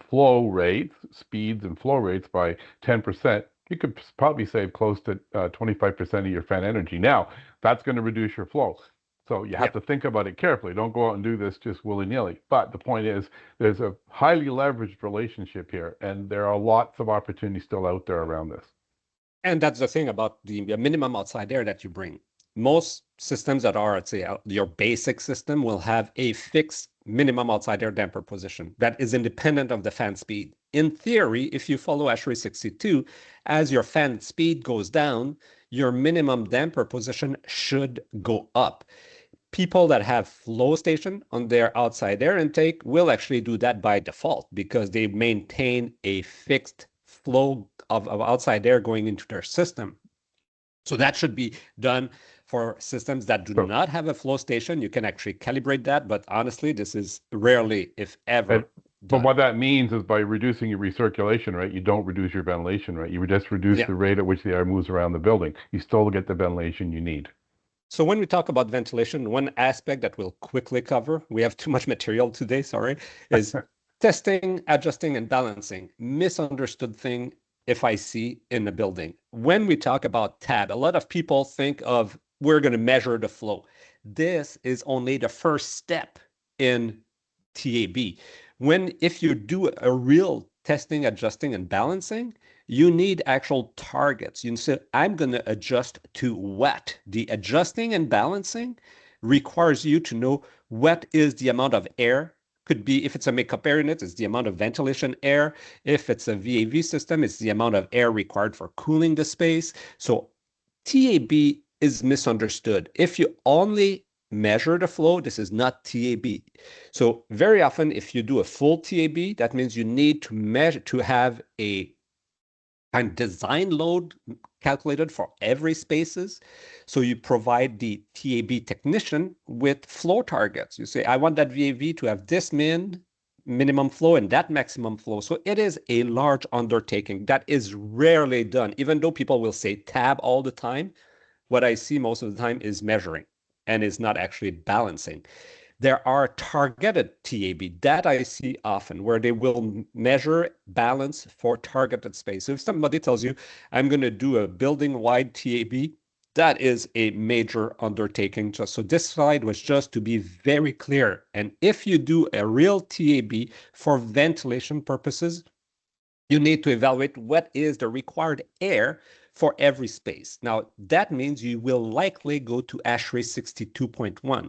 flow rates, speeds and flow rates by 10%, you could probably save close to 25% of your fan energy. Now, that's going to reduce your flow. So you have to think about it carefully. Don't go out and do this just willy-nilly. But the point is, there's a highly leveraged relationship here, and there are lots of opportunities still out there around this. And that's the thing about the minimum outside air that you bring. Most systems that are, let's say, your basic system will have a fixed minimum outside air damper position that is independent of the fan speed. In theory, if you follow ASHRAE 62, as your fan speed goes down, your minimum damper position should go up. People that have flow station on their outside air intake will actually do that by default because they maintain a fixed flow of outside air going into their system. So that should be done for systems that do not have a flow station. You can actually calibrate that, but honestly, this is rarely, if ever. But what that means is by reducing your recirculation rate, you don't reduce your ventilation rate. You just reduce the rate at which the air moves around the building. You still get the ventilation you need. So when we talk about ventilation, one aspect that we'll quickly cover, we have too much material today, sorry, is testing, adjusting, and balancing. Misunderstood thing if I see in the building. When we talk about TAB, a lot of people think of we're going to measure the flow. This is only the first step in TAB. If you do a real testing, adjusting, and balancing, you need actual targets. You say, I'm going to adjust to what? The adjusting and balancing requires you to know what is the amount of air. Could be, if it's a makeup air unit, it's the amount of ventilation air. If it's a VAV system, it's the amount of air required for cooling the space. So TAB is misunderstood. If you only measure the flow, this is not TAB. So very often, if you do a full TAB, that means you need to measure to have a kind of design load calculated for every spaces. So you provide the TAB technician with flow targets. You say, I want that VAV to have this minimum flow and that maximum flow. So it is a large undertaking that is rarely done. Even though people will say TAB all the time, what I see most of the time is measuring and is not actually balancing. There are targeted TAB that I see often where they will measure balance for targeted space. So if somebody tells you, I'm going to do a building-wide TAB, that is a major undertaking. So this slide was just to be very clear. And if you do a real TAB for ventilation purposes, you need to evaluate what is the required air for every space. Now, that means you will likely go to ASHRAE 62.1.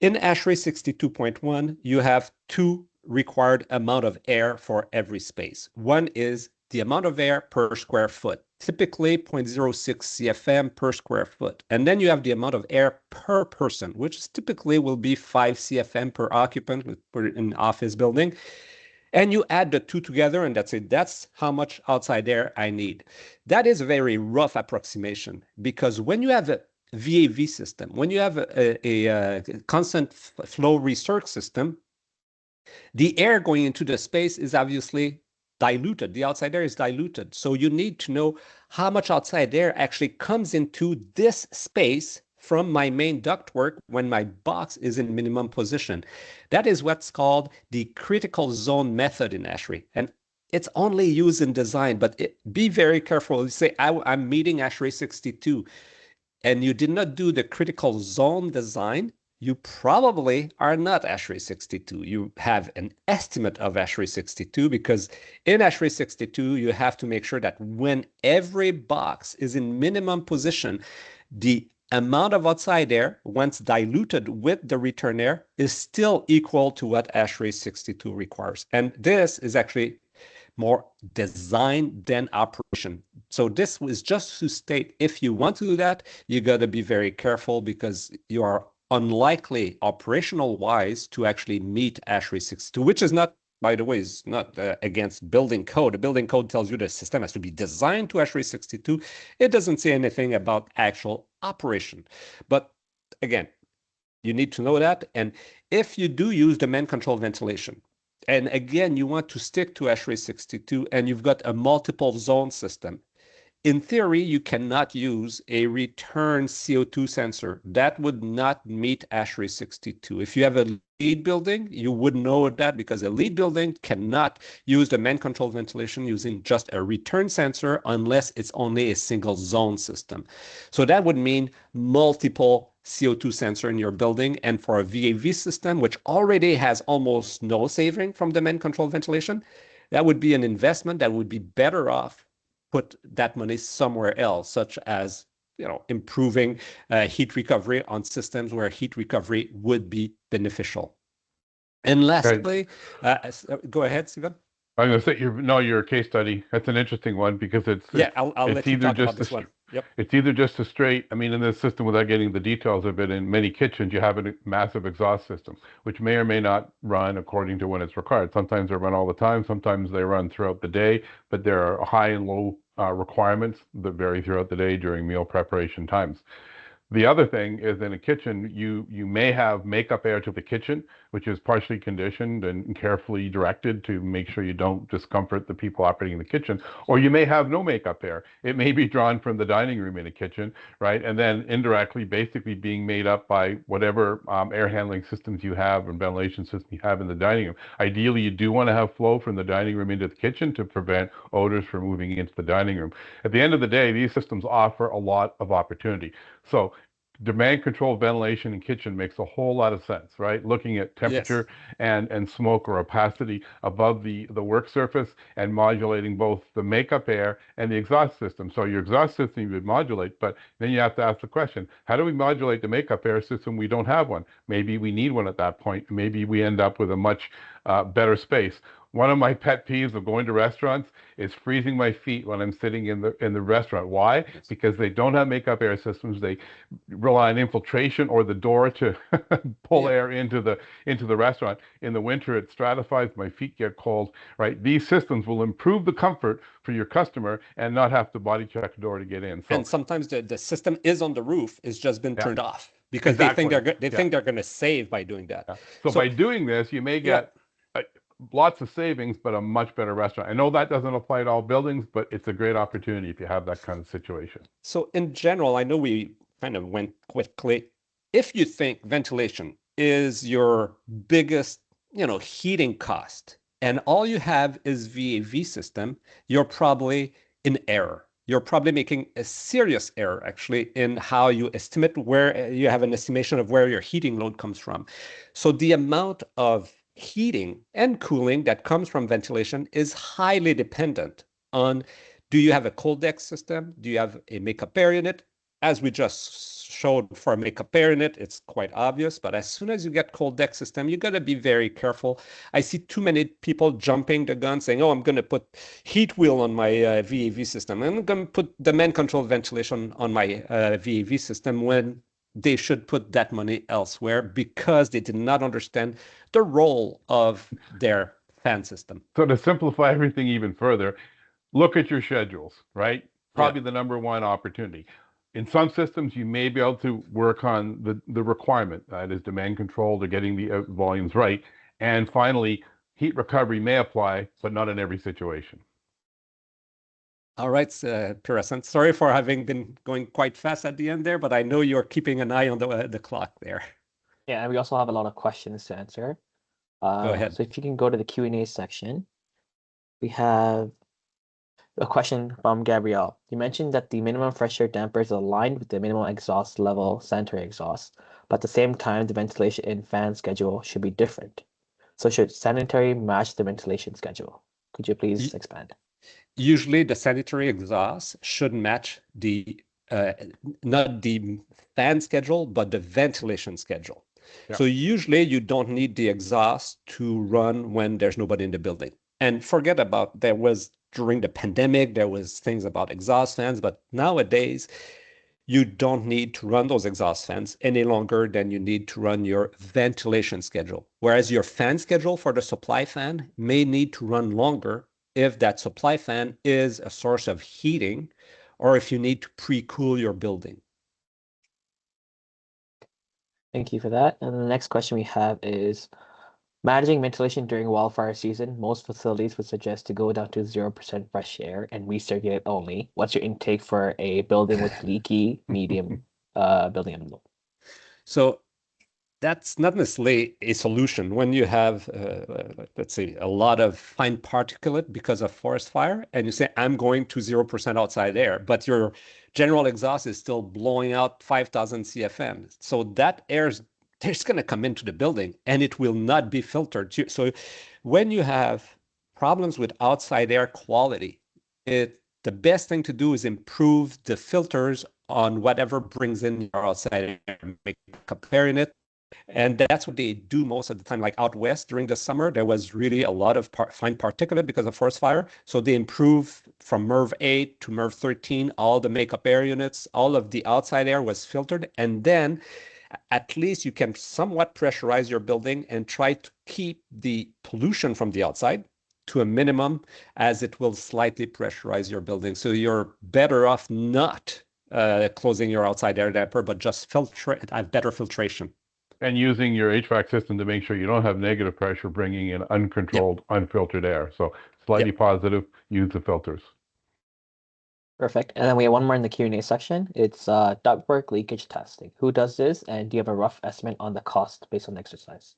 In ASHRAE 62.1, you have two required amount of air for every space. One is the amount of air per square foot, typically 0.06 CFM per square foot. And then you have the amount of air per person, which typically will be 5 CFM per occupant in an office building. And you add the two together and that's it. That's how much outside air I need. That is a very rough approximation because when you have a VAV system, when you have a constant flow recirc system, the air going into the space is obviously diluted. The outside air is diluted. So you need to know how much outside air actually comes into this space from my main ductwork when my box is in minimum position. That is what's called the critical zone method in ASHRAE. And it's only used in design, but be very careful. You say, I'm meeting ASHRAE 62. And you did not do the critical zone design, you probably are not ASHRAE 62. You have an estimate of ASHRAE 62 because in ASHRAE 62, you have to make sure that when every box is in minimum position, the amount of outside air, once diluted with the return air, is still equal to what ASHRAE 62 requires. And this is actually more design than operation. So this was just to state, if you want to do that, you got to be very careful because you are unlikely operational wise to actually meet ASHRAE 62, which is not, by the way, is not against building code. The building code tells you the system has to be designed to ASHRAE 62. It doesn't say anything about actual operation. But again, you need to know that. And if you do use demand control ventilation, and again, you want to stick to ASHRAE 62 and you've got a multiple zone system, in theory, you cannot use a return CO2 sensor. That would not meet ASHRAE 62. If you have a LEED building, you would know that because a LEED building cannot use demand control ventilation using just a return sensor unless it's only a single zone system. So that would mean multiple CO2 sensor in your building. And for a VAV system, which already has almost no saving from demand control ventilation, that would be an investment that would be better off put that money somewhere else, such as improving heat recovery on systems where heat recovery would be beneficial. And lastly, go ahead, Steven. I'm going to say your case study. That's an interesting one because I'll let you talk about this one. Yep. It's either just a straight, in this system, without getting the details of it, in many kitchens, you have a massive exhaust system, which may or may not run according to when it's required. Sometimes they run all the time. Sometimes they run throughout the day, but there are high and low requirements that vary throughout the day during meal preparation times. The other thing is in a kitchen, you may have makeup air to the kitchen, which is partially conditioned and carefully directed to make sure you don't discomfort the people operating in the kitchen. Or you may have no makeup air. It may be drawn from the dining room in a kitchen, right? And then indirectly, basically being made up by whatever air handling systems you have and ventilation systems you have in the dining room. Ideally, you do want to have flow from the dining room into the kitchen to prevent odors from moving into the dining room. At the end of the day, these systems offer a lot of opportunity. So demand control ventilation in kitchen makes a whole lot of sense, right? Looking at temperature and smoke or opacity above the work surface and modulating both the makeup air and the exhaust system. So your exhaust system you would modulate, but then you have to ask the question, how do we modulate the makeup air system? We don't have one. Maybe we need one at that point. Maybe we end up with a much better space. One of my pet peeves of going to restaurants is freezing my feet when I'm sitting in the restaurant. Why? Because they don't have makeup air systems. They rely on infiltration or the door to pull air into the restaurant. In the winter, it stratifies. My feet get cold. Right? These systems will improve the comfort for your customer and not have to body check the door to get in. So, and sometimes the system is on the roof. It's just been turned off because they think they're going to save by doing that. Yeah. So by doing this, you may get lots of savings, but a much better restaurant. I know that doesn't apply to all buildings, but it's a great opportunity if you have that kind of situation. So in general, I know we kind of went quickly. If you think ventilation is your biggest, heating cost, and all you have is VAV system, you're probably in error. You're probably making a serious error, actually, in how you estimate where you have an estimation of where your heating load comes from. So the amount of heating and cooling that comes from ventilation is highly dependent on, do you have a cold deck system? Do you have a makeup air unit? As we just showed for a makeup air unit, it's quite obvious, but as soon as you get cold deck system, you got to be very careful. I see too many people jumping the gun saying, oh, I'm going to put heat wheel on my VAV system. I'm going to put demand control ventilation on my VAV system when they should put that money elsewhere because they did not understand the role of their fan system. So to simplify everything even further, look at your schedules, right? Probably the number one opportunity. In some systems, you may be able to work on the requirement, that is demand control, to getting the volumes right. And finally, heat recovery may apply, but not in every situation. All right, Pirasan, sorry for having been going quite fast at the end there, but I know you're keeping an eye on the clock there. Yeah, and we also have a lot of questions to answer. Go ahead. So if you can go to the Q&A section, we have a question from Gabrielle. You mentioned that the minimum fresh air damper is aligned with the minimum exhaust level sanitary exhaust, but at the same time, the ventilation in fan schedule should be different. So should sanitary match the ventilation schedule? Could you please expand? Usually the sanitary exhaust should match the not the fan schedule, but the ventilation schedule. Yeah. So usually you don't need the exhaust to run when there's nobody in the building. And forget about during the pandemic, there was things about exhaust fans, but nowadays you don't need to run those exhaust fans any longer than you need to run your ventilation schedule. Whereas your fan schedule for the supply fan may need to run longer if that supply fan is a source of heating or if you need to pre-cool your building. Thank you for that. And the next question we have is, managing ventilation during wildfire season, most facilities would suggest to go down to 0% fresh air and recirculate only. What's your intake for a building with leaky, medium building envelope? So that's not necessarily a solution when you have, let's say, a lot of fine particulate because of forest fire, and you say, I'm going to 0% outside air, but your general exhaust is still blowing out 5,000 CFM. So that air's there's going to come into the building and it will not be filtered. So when you have problems with outside air quality, the best thing to do is improve the filters on whatever brings in your outside air, make comparing it. And that's what they do most of the time. Like out west during the summer, there was really a lot of fine particulate because of forest fire. So they improve from MERV 8 to MERV 13, all the makeup air units, all of the outside air was filtered. And then at least you can somewhat pressurize your building and try to keep the pollution from the outside to a minimum, as it will slightly pressurize your building. So you're better off not closing your outside air damper, but just have better filtration. And using your HVAC system to make sure you don't have negative pressure bringing in uncontrolled, unfiltered air. So slightly positive, use the filters. Perfect. And then we have one more in the Q&A section. It's ductwork leakage testing. Who does this, and do you have a rough estimate on the cost based on the exercise?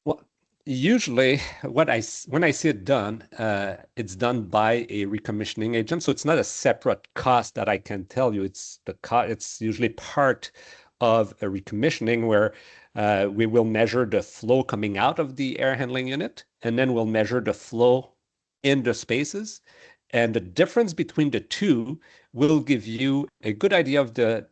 Well, usually when I see it done, it's done by a recommissioning agent. So it's not a separate cost that I can tell you. It's usually part of a recommissioning where we will measure the flow coming out of the air handling unit, and then we'll measure the flow in the spaces. And the difference between the two will give you a good idea of the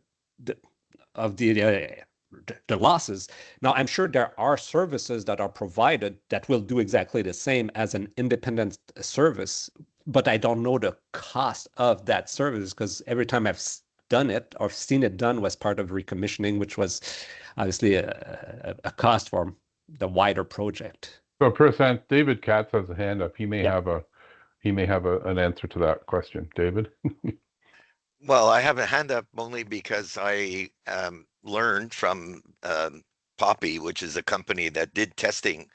losses. Now, I'm sure there are services that are provided that will do exactly the same as an independent service, but I don't know the cost of that service because every time I've done it or seen it done was part of recommissioning, which was obviously a cost for the wider project. So, percent, David Katz has a hand up. He may have an answer to that question. David? Well, I have a hand up only because I learned from Poppy, which is a company that did testing.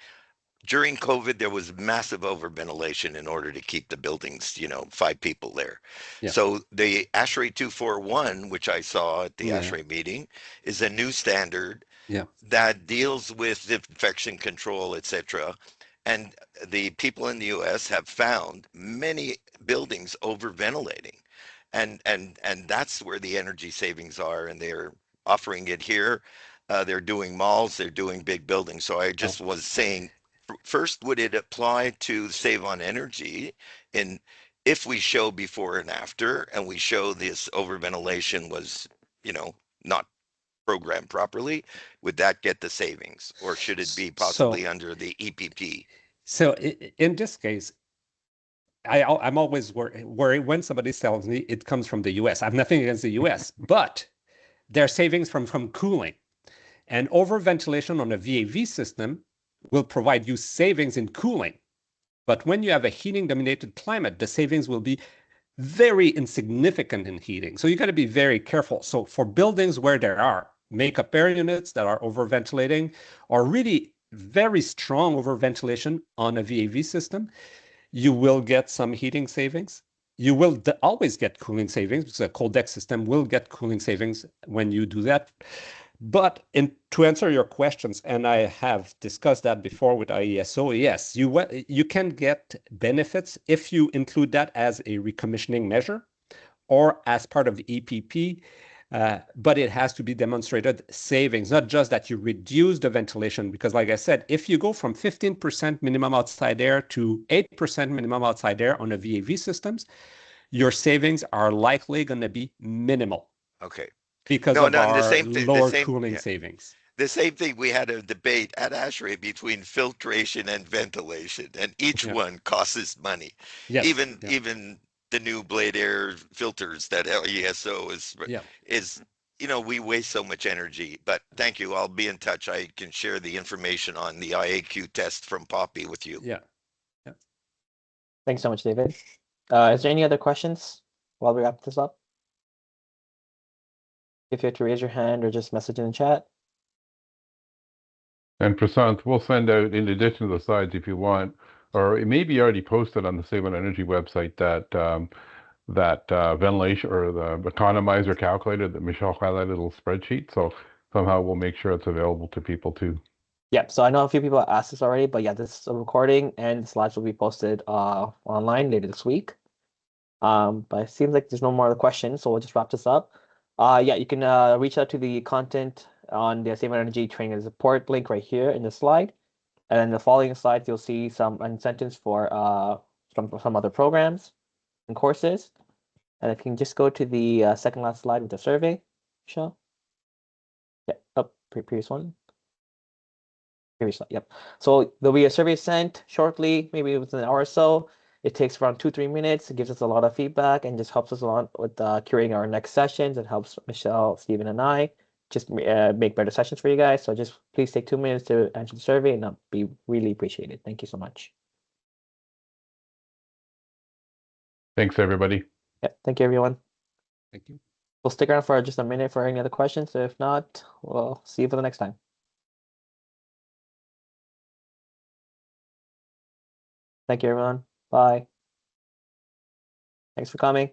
During COVID, there was massive overventilation in order to keep the buildings, 5 people there. Yeah. So the ASHRAE 241, which I saw at the ASHRAE meeting, is a new standard that deals with infection control, etc. And the people in the US have found many buildings overventilating. And that's where the energy savings are, and they're offering it here. They're doing malls, they're doing big buildings. So I just was saying, first, would it apply to save on energy if we show before and after, and we show this overventilation was, not programmed properly, would that get the savings, or should it be possibly under the EPP? So in this case, I'm always worried when somebody tells me it comes from the US. I have nothing against the US, but there are savings from cooling. And overventilation on a VAV system will provide you savings in cooling. But when you have a heating-dominated climate, the savings will be very insignificant in heating. So you got to be very careful. So for buildings where there are makeup air units that are overventilating, or really very strong overventilation on a VAV system, you will get some heating savings. You will always get cooling savings because a cold deck system will get cooling savings when you do that. But to answer your questions, and I have discussed that before with IESO, yes, you can get benefits if you include that as a recommissioning measure or as part of the EPP. but it has to be demonstrated savings, not just that you reduce the ventilation, because like I said, if you go from 15% minimum outside air to 8% minimum outside air on a VAV systems, your savings are likely going to be minimal. Okay. Because of our lower cooling savings. The same thing, we had a debate at ASHRAE between filtration and ventilation, and each one costs money. Yes. Even the new Blade Air filters that LESO is, you know, we waste so much energy. But thank you. I'll be in touch. I can share the information on the IAQ test from Poppy with you. Yeah. Thanks so much, David. Is there any other questions while we wrap this up? If you have to raise your hand or just message in the chat. And Prasant, we'll send out, in addition to the slides, if you want, or it may be already posted on the Save on Energy website, that ventilation or the economizer calculator that Michelle highlighted, a little spreadsheet. So somehow we'll make sure it's available to people too. Yeah, so I know a few people have asked this already, but yeah, this recording and the slides will be posted online later this week. But it seems like there's no more other questions, so we'll just wrap this up. Yeah, you can reach out to the content on the Save on Energy training and support link right here in the slide. And then the following slides, you'll see some incentives for some other programs and courses. And if you can just go to the second last slide with the survey, Michelle. Yeah, up, previous one. Previous slide, yep. So there'll be a survey sent shortly, maybe within an hour or so. It takes around 2-3 minutes. It gives us a lot of feedback and just helps us a lot with curating our next sessions. It helps Michelle, Stephen, and I just make better sessions for you guys. So just please take 2 minutes to answer the survey, and that'd be really appreciated. Thank you so much. Thanks, everybody. Yeah, thank you, everyone. Thank you. We'll stick around for just a minute for any other questions. If not, we'll see you for the next time. Thank you, everyone. Bye. Thanks for coming.